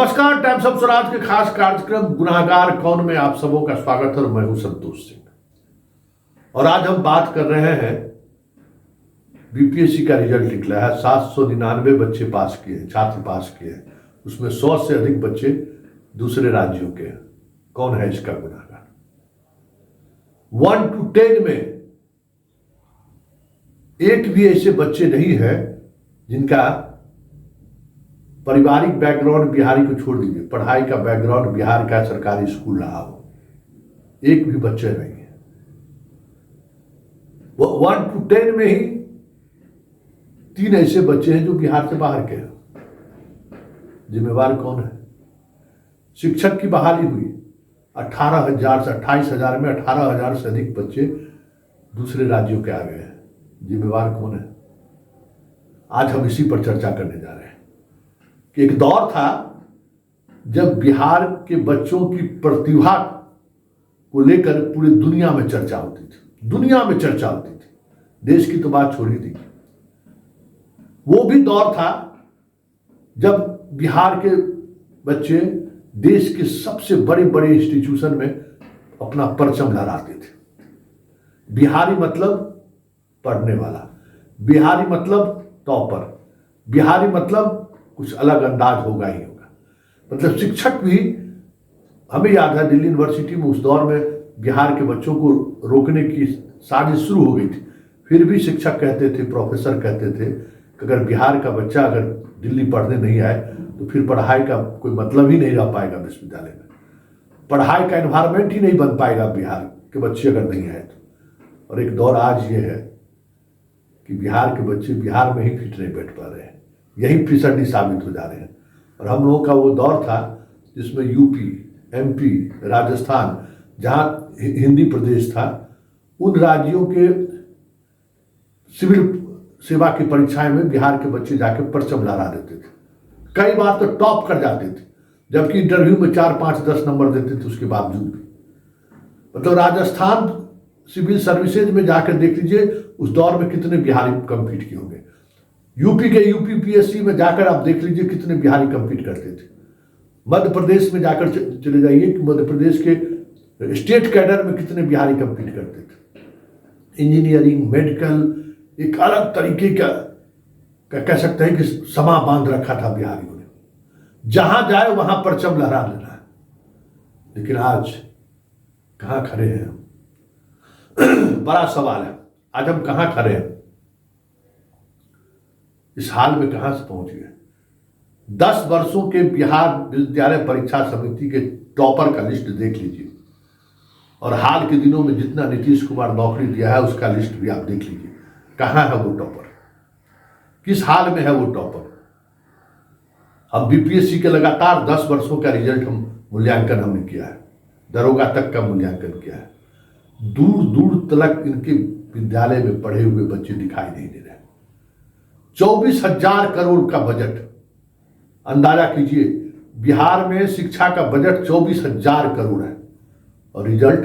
नमस्कार, times of Swaraj के खास कार्यक्रम गुनाहगार कौन में आप सबों का स्वागत है और मैं हूं संतोष सिंह। और आज हम बात कर रहे हैं, बीपीएससी का रिजल्ट निकला है। 799 बच्चे पास किए, छात्र पास किए, उसमें 100 से अधिक बच्चे दूसरे राज्यों के। कौन है इसका गुनाहगार? 1 to 10 में एक भी ऐसे बच्चे नहीं है जिनका पारिवारिक बैकग्राउंड बिहारी को छोड़ दीजिए, पढ़ाई का बैकग्राउंड बिहार का सरकारी स्कूल रहा हो। एक भी बच्चे नहीं है। वो 1 to 10 में ही 3 ऐसे बच्चे हैं जो बिहार से बाहर के हैं। जिम्मेवार कौन है? शिक्षक की बहाली हुई, 18,000 से 28,000 में 18,000 से अधिक बच्चे दूसरे राज्यों के आ गए हैं। जिम्मेवार कौन है? आज हम इसी पर चर्चा करने जा रहे हैं कि एक दौर था जब बिहार के बच्चों की प्रतिभा को लेकर पूरी दुनिया में चर्चा होती थी। दुनिया में चर्चा होती थी, देश की तो बात छोड़ी थी। वो भी दौर था जब बिहार के बच्चे देश के सबसे बड़े बड़े इंस्टीट्यूशन में अपना परचम लहराते थे। बिहारी मतलब पढ़ने वाला, बिहारी मतलब टॉपर, बिहारी मतलब कुछ अलग अंदाज होगा ही होगा। मतलब शिक्षक भी, हमें याद है दिल्ली यूनिवर्सिटी में उस दौर में बिहार के बच्चों को रोकने की साजिश शुरू हो गई थी। फिर भी शिक्षक कहते थे, प्रोफेसर कहते थे कि अगर बिहार का बच्चा अगर दिल्ली पढ़ने नहीं आए तो फिर पढ़ाई का कोई मतलब ही नहीं रह पाएगा विश्वविद्यालय में। पढ़ाई का एनवायरमेंट ही नहीं बन पाएगा बिहार के बच्चे अगर नहीं आए तो। और एक दौर आज ये है कि बिहार के बच्चे बिहार में ही फिट नहीं बैठ पा रहे हैं, यही फिसड्डी साबित हो जा रहे हैं। और हम लोगों का वो दौर था जिसमें यूपी, एमपी, राजस्थान, जहाँ हिंदी प्रदेश था, उन राज्यों के सिविल सेवा की परीक्षाएं में बिहार के बच्चे जाके परचम लहरा देते थे। कई बार तो टॉप कर जाते थे, जबकि इंटरव्यू में 4, 5, 10 नंबर देते थे उसके बावजूद भी। मतलब राजस्थान सिविल सर्विसेज में जाकर देख लीजिए उस दौर में कितने बिहारी कम्पीट किए होंगे। यूपी के यूपीपीएससी में जाकर आप देख लीजिए कितने बिहारी कम्पीट करते थे। मध्य प्रदेश में जाकर चले जाइए कि मध्य प्रदेश के स्टेट कैडर में कितने बिहारी कम्पीट करते थे। इंजीनियरिंग, मेडिकल, एक अलग तरीके का कह सकते हैं कि समा बांध रखा था बिहारियों ने। जहां जाए वहां परचम लहरा लेना है। लेकिन आज कहां खड़े हैं हम? बड़ा सवाल है, आज हम कहां खड़े हैं? इस हाल में कहां से पहुंच गए? 10 वर्षों के बिहार विद्यालय परीक्षा समिति के टॉपर का लिस्ट देख लीजिए, और हाल के दिनों में जितना नीतीश कुमार नौकरी दिया है उसका लिस्ट भी आप देख लीजिए। कहां है वो टॉपर? किस हाल में है वो टॉपर? अब बीपीएससी के लगातार 10 वर्षों का रिजल्ट मूल्यांकन हमने किया है, दरोगा तक का मूल्यांकन किया है। दूर दूर तक इनके विद्यालय में पढ़े हुए बच्चे दिखाई नहीं दे रहे। 24,000 करोड़ का बजट, अंदाजा कीजिए बिहार में शिक्षा का बजट 24,000 करोड़ है और रिजल्ट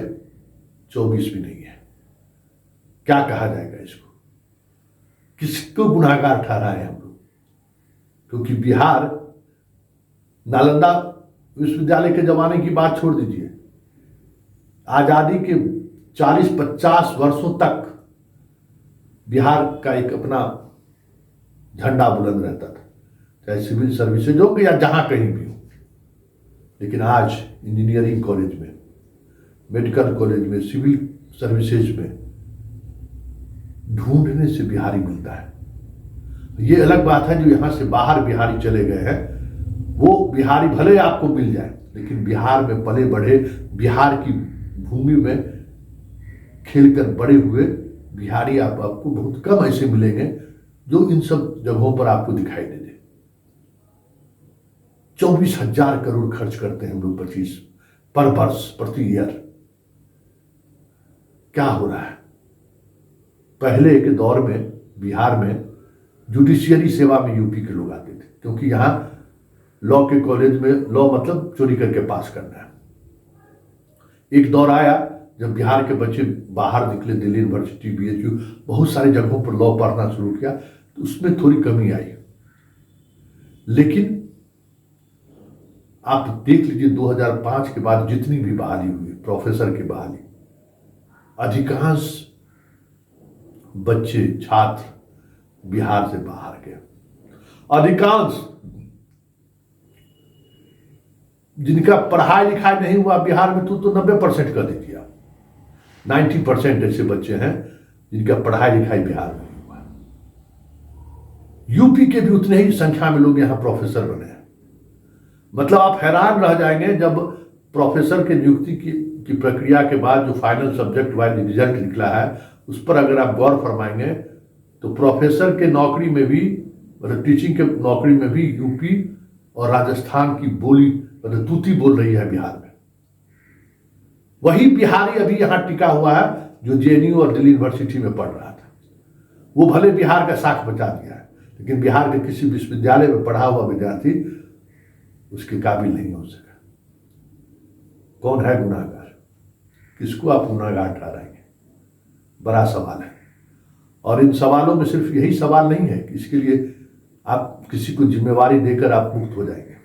24 भी नहीं है। क्या कहा जाएगा इसको? किसको गुनाहगार ठहराए हम लोग? क्योंकि बिहार, नालंदा विश्वविद्यालय के जमाने की बात छोड़ दीजिए, आजादी के 40-50 वर्षों तक बिहार का एक अपना झंडा बुलंद रहता था, चाहे सिविल सर्विसेज हो या जहां कहीं भी हो। लेकिन आज इंजीनियरिंग कॉलेज में, मेडिकल कॉलेज में, सिविल सर्विसेज में ढूंढने से बिहारी मिलता है। ये अलग बात है जो यहां से बाहर बिहारी चले गए हैं, वो बिहारी भले आपको मिल जाए, लेकिन बिहार में पले बढ़े, बिहार की भूमि में खेलकर बड़े हुए बिहारी आपको बहुत कम ऐसे मिलेंगे जो इन सब जगहों पर आपको दिखाई दे दे। 24,000 करोड़ खर्च करते हैं हम लोग 25 पर वर्ष, प्रति ईयर। क्या हो रहा है? पहले के दौर में बिहार में जुडिशियरी सेवा में यूपी के लोग आते थे, क्योंकि यहां लॉ के कॉलेज में, लॉ मतलब चोरी करके पास करना है। एक दौर आया जब बिहार के बच्चे बाहर निकले, दिल्ली यूनिवर्सिटी, बीएचयू, बहुत सारी जगहों पर लॉ पढ़ना शुरू किया, तो उसमें थोड़ी कमी आई। लेकिन आप देख लीजिए 2005 के बाद जितनी भी बहाली हुई, प्रोफेसर की बहाली, अधिकांश बच्चे छात्र बिहार से बाहर गए। अधिकांश जिनका पढ़ाई लिखाई नहीं हुआ बिहार में, तो 90% कर दीजिए आप, 90% ऐसे बच्चे हैं जिनका पढ़ाई लिखाई बिहार में नहीं हुआ। यूपी के भी उतने ही संख्या में लोग यहां प्रोफेसर बने हैं। मतलब आप हैरान रह जाएंगे जब प्रोफेसर के नियुक्ति की प्रक्रिया के बाद जो फाइनल सब्जेक्ट वाइज रिजल्ट निकला है, उस पर अगर आप गौर फरमाएंगे तो प्रोफेसर के नौकरी में भी, मतलब टीचिंग के नौकरी में भी यूपी और राजस्थान की बोली, मतलब तूती बोल रही है बिहार में। वही बिहारी अभी यहां टिका हुआ है जो जेएनयू और दिल्ली यूनिवर्सिटी में पढ़ रहा था। वो भले बिहार का साख बचा दिया है, लेकिन बिहार के किसी विश्वविद्यालय में पढ़ा हुआ विद्यार्थी उसके काबिल नहीं हो सका। कौन है गुनाहगार? किसको आप गुनाहगार ठहराएंगे? बड़ा सवाल है। और इन सवालों में सिर्फ यही सवाल नहीं है कि इसके लिए आप किसी को जिम्मेवारी देकर आप मुक्त हो जाएंगे।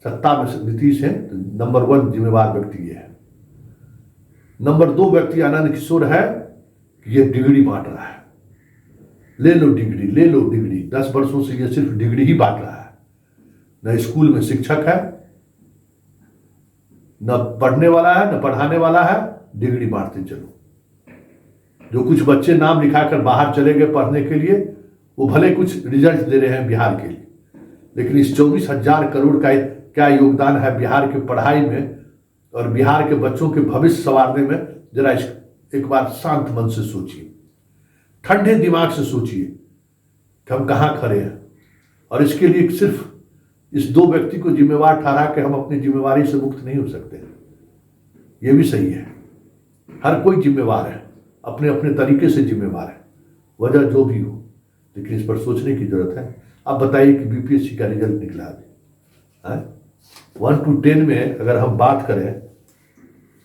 सत्ता में नीतीश है तो नंबर 1 जिम्मेवार व्यक्ति ये है। नंबर 2 व्यक्ति आनंद किशोर है कि ये डिग्री बांट रहा है। ले लो डिग्री, ले लो डिग्री। 10 वर्षों से ये सिर्फ डिग्री ही बांट रहा है। न स्कूल में शिक्षक है, न पढ़ने वाला है, न पढ़ाने वाला है, डिग्री बांटते चलो। जो कुछ बच्चे नाम लिखाकर बाहर चले गए पढ़ने के लिए, वो भले कुछ रिजल्ट दे रहे हैं बिहार के लिए, लेकिन इस 24,000 करोड़ का क्या योगदान है बिहार की पढ़ाई में और बिहार के बच्चों के भविष्य संवारने में? जरा एक बार शांत मन से सोचिए, ठंडे दिमाग से सोचिए कि हम कहां खड़े हैं। और इसके लिए सिर्फ इस 2 व्यक्ति को जिम्मेवार ठहरा के हम अपनी जिम्मेवारी से मुक्त नहीं हो सकते। ये भी सही है, हर कोई जिम्मेवार है, अपने अपने तरीके से जिम्मेवार है, वजह जो भी हो, लेकिन इस पर सोचने की जरूरत है। आप बताइए कि बीपीएससी का रिजल्ट निकला अभी 1 to 10 में अगर हम बात करें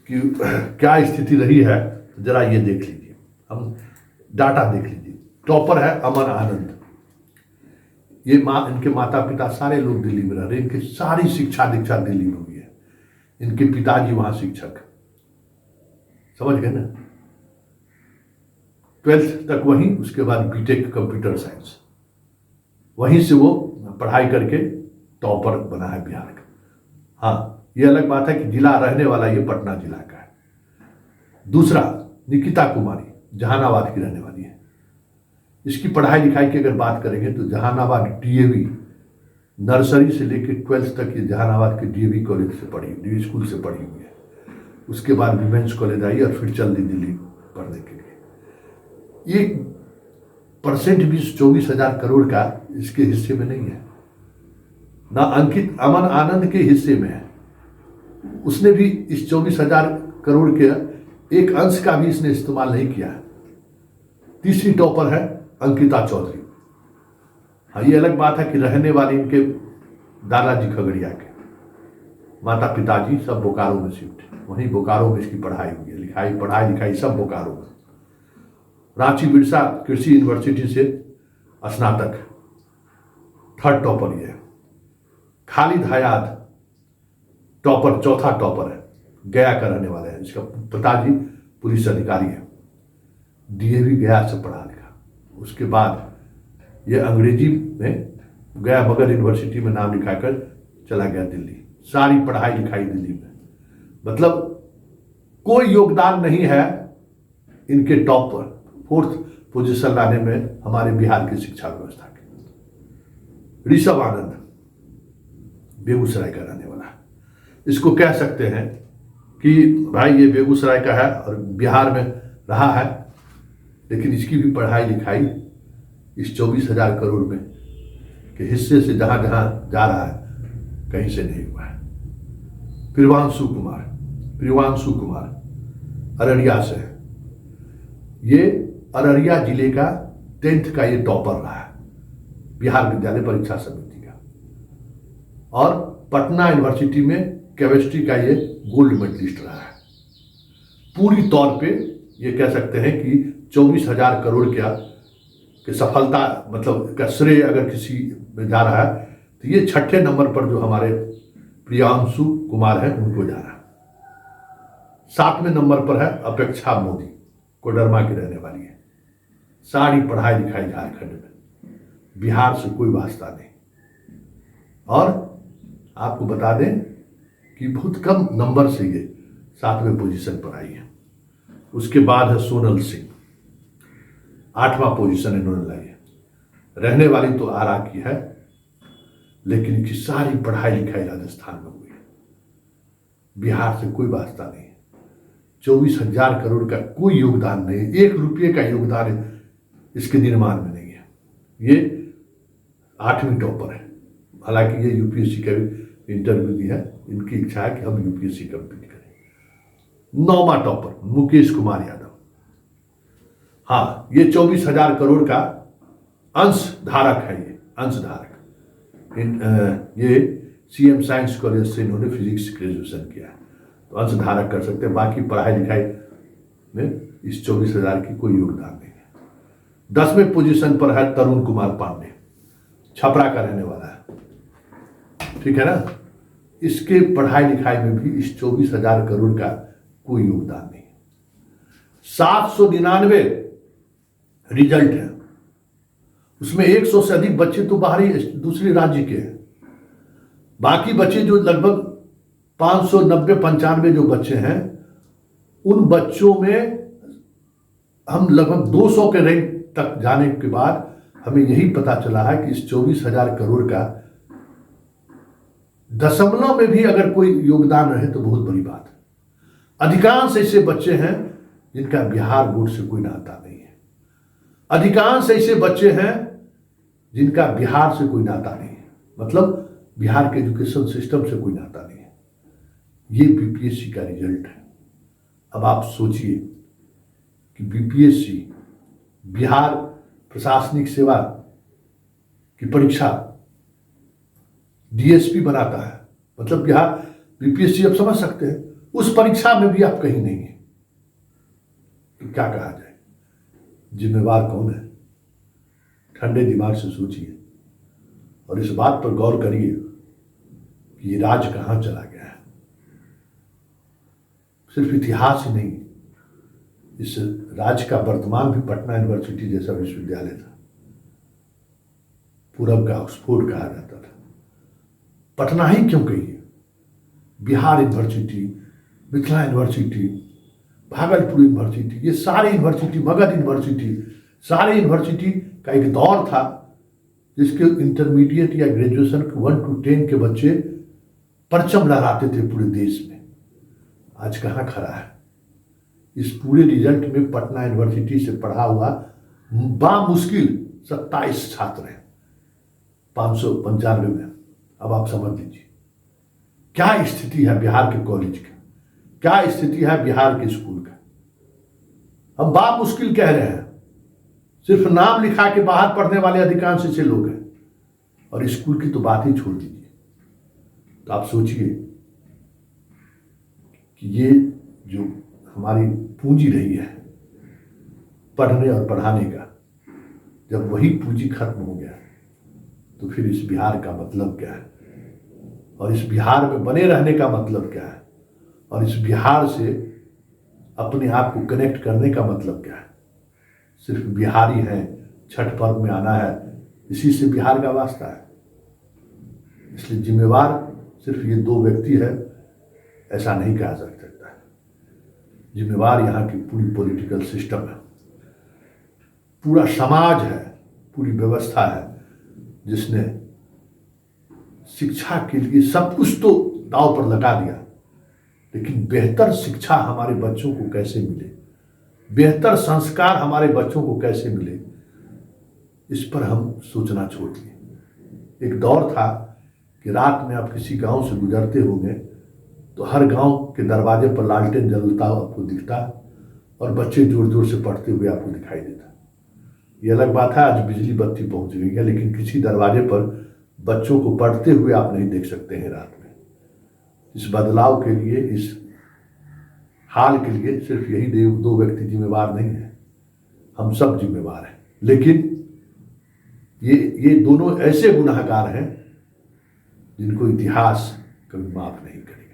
कि क्या स्थिति रही है, तो जरा ये देख लीजिए, हम डाटा देख लीजिए। टॉपर है अमन आनंद। ये इनके माता पिता सारे लोग दिल्ली में रह रहे, इनकी सारी शिक्षा दीक्षा दिल्ली में हुई है। इनके पिताजी वहां शिक्षक, समझ गए ना। 12th तक वहीं, उसके बाद बीटेक कंप्यूटर साइंस, वहीं से वो पढ़ाई करके टॉपर बना है बिहार का। हाँ, ये अलग बात है कि जिला रहने वाला ये पटना जिला का है। दूसरा, निकिता कुमारी जहानाबाद की रहने वाली है। इसकी पढ़ाई लिखाई की अगर बात करेंगे तो जहानाबाद डीएवी नर्सरी से लेकर 12th तक ये जहानाबाद के डीएवी कॉलेज से पढ़ी, डीएवी स्कूल से पढ़ी हुई है। उसके बाद विमेंस कॉलेज आई और फिर चल दी दिल्ली पढ़ने के लिए। 1% भी 24,000 करोड़ का इसके हिस्से में नहीं है, ना अंकित अमन आनंद के हिस्से में है। उसने भी इस 24,000 करोड़ के एक अंश का भी इसने इस्तेमाल नहीं किया है। तीसरी टॉपर है अंकिता चौधरी। हाँ, ये अलग बात है कि रहने वाले इनके दादाजी खगड़िया के, माता पिताजी सब बोकारो में शिफ्ट, वहीं बोकारो में इसकी पढ़ाई हुई है, पढ़ाई लिखाई सब बोकारो में। रांची बिरसा कृषि यूनिवर्सिटी से स्नातक, 3rd टॉपर ये है। खालिद हयात टॉपर, 4था टॉपर है, गया का रहने वाला है। इसका पिताजी पुलिस अधिकारी है, डीएवी गया से पढ़ा लिखा। उसके बाद ये अंग्रेजी में गया मगध यूनिवर्सिटी में नाम लिखाकर चला गया दिल्ली, सारी पढ़ाई लिखाई दिल्ली में। मतलब कोई योगदान नहीं है इनके टॉप पर 4th पोजीशन लाने में हमारे बिहार की शिक्षा व्यवस्था के। ऋषभ आनंद बेगूसराय का रहने वाला है। इसको कह सकते हैं कि भाई ये बेगूसराय का है और बिहार में रहा है, लेकिन इसकी भी पढ़ाई लिखाई इस 24,000 करोड़ में के हिस्से से जहां जहां जा रहा है कहीं से नहीं हुआ है। प्रियांशु कुमार अररिया से है। ये अररिया जिले का 10th का ये टॉपर रहा है बिहार विद्यालय परीक्षा समिति का, और पटना यूनिवर्सिटी में केमिस्ट्री का ये गोल्ड मेडलिस्ट रहा है। पूरी तौर पे ये कह सकते हैं कि 24,000 करोड़ की सफलता, मतलब का श्रेय अगर किसी में जा रहा है तो ये 6ठे नंबर पर जो हमारे प्रियांशु कुमार है, उनको जा रहा। 7वें नंबर पर है अपेक्षा मोदी, कोडरमा की रहने वाली है। सारी पढ़ाई लिखाई झारखंड में, बिहार से कोई वास्ता नहीं। और आपको बता दें कि बहुत कम नंबर से ये 7वें पोजीशन पर आई है। उसके बाद है सोनल सिंह, 8वां पोजीशन इन्होंने लाई है। रहने वाली तो आरा की है, लेकिन इनकी सारी पढ़ाई लिखाई राजस्थान में हुई है, बिहार से कोई वास्ता नहीं है। 24,000 करोड़ का कोई योगदान नहीं, 1 रुपये का योगदान इसके निर्माण में नहीं है। ये 8वीं टॉपर है। हालांकि ये यूपीएससी का भी इंटरव्यू दिया है, इनकी इच्छा है कि हम यूपीएससी कंप्लीट करें। 9वां टॉपर मुकेश कुमार यादव। हाँ, ये 24,000 करोड़ का अंश धारक है। ये अंश धारक ये सीएम साइंस कॉलेज से इन्होंने फिजिक्स ग्रेजुएशन किया है, तो अंश धारक कर सकते हैं। बाकी पढ़ाई लिखाई में इस 24,000 की कोई योगदान नहीं है। 10वें पोजीशन पर है तरुण कुमार पांडे, छपरा का रहने वाला है, ठीक है ना। इसके पढ़ाई लिखाई में भी इस 24,000 करोड़ का कोई योगदान नहीं है। 799 रिजल्ट है, उसमें 100 से अधिक बच्चे तो बाहरी दूसरे राज्य के हैं। बाकी बच्चे जो लगभग 590-95 जो बच्चे हैं, उन बच्चों में हम लगभग 200 के रैंक तक जाने के बाद हमें यही पता चला है कि इस 24,000 करोड़ का दशमलव में भी अगर कोई योगदान रहे तो बहुत बड़ी बात है। अधिकांश ऐसे बच्चे हैं जिनका बिहार बोर्ड से कोई नाता नहीं है। अधिकांश ऐसे बच्चे हैं जिनका बिहार से कोई नाता नहीं है, मतलब बिहार के एजुकेशन सिस्टम से कोई नाता नहीं है। ये बीपीएससी का रिजल्ट है। अब आप सोचिए कि बीपीएससी बिहार प्रशासनिक सेवा की परीक्षा डीएसपी बनाता है, मतलब बिहार बीपीएससी आप समझ सकते हैं, उस परीक्षा में भी आप कहीं नहीं है, तो क्या कहा जाए? जिम्मेवार कौन है? ठंडे दिमाग से सोचिए और इस बात पर गौर करिए कि ये राज कहां चला गया है। सिर्फ इतिहास ही नहीं, इस राज्य का वर्तमान भी पटना यूनिवर्सिटी जैसा विश्वविद्यालय था, पूरब का ऑक्सफोर्ड कहा जाता था। पटना ही क्यों कहिए, Bihar university, Mithila university, Bhagalpur university, ये सारे यूनिवर्सिटी, मगध यूनिवर्सिटी, सारे यूनिवर्सिटी का एक दौर था जिसके इंटरमीडिएट या ग्रेजुएशन 1 to 10 के बच्चे परचम लहराते थे पूरे देश में। आज कहाँ खड़ा है? इस पूरे रिजल्ट में पटना यूनिवर्सिटी से पढ़ा हुआ बामुश्किल 27 छात्र हैं 595 में। अब आप समझ लीजिए क्या स्थिति है बिहार के कॉलेज का, क्या स्थिति है बिहार के स्कूल का। हम बामुश्किल कह रहे हैं, सिर्फ नाम लिखा के बाहर पढ़ने वाले अधिकांश ऐसे लोग हैं, और स्कूल की तो बात ही छोड़ दीजिए। तो आप सोचिए कि ये जो हमारी पूंजी रही है पढ़ने और पढ़ाने का, जब वही पूंजी खत्म हो गया तो फिर इस बिहार का मतलब क्या है, और इस बिहार में बने रहने का मतलब क्या है, और इस बिहार से अपने आप को कनेक्ट करने का मतलब क्या है? सिर्फ बिहारी हैं, छठ पर्व में आना है, इसी से बिहार का वास्ता है। इसलिए जिम्मेवार सिर्फ ये 2 व्यक्ति है ऐसा नहीं कहा जा सकता है। जिम्मेवार यहाँ की पूरी पॉलिटिकल सिस्टम है, पूरा समाज है, पूरी व्यवस्था है, जिसने शिक्षा के लिए सब कुछ तो दांव पर लगा दिया, लेकिन बेहतर शिक्षा हमारे बच्चों को कैसे मिले, बेहतर संस्कार हमारे बच्चों को कैसे मिले, इस पर हम सोचना छोड़ दिए। एक दौर था कि रात में आप किसी गांव से गुजरते होंगे तो हर गांव के दरवाजे पर लालटेन जलता हुआ आपको दिखता, और बच्चे जोर जोर से पढ़ते हुए आपको दिखाई देता। ये अलग बात है आज बिजली बत्ती पहुंच गई है, लेकिन किसी दरवाजे पर बच्चों को पढ़ते हुए आप नहीं देख सकते हैं रात में। इस बदलाव के लिए, इस हाल के लिए सिर्फ यही 2 व्यक्ति जिम्मेवार नहीं है, हम सब जिम्मेवार हैं। लेकिन ये दोनों ऐसे गुनाहगार हैं जिनको इतिहास कभी माफ नहीं करेगी।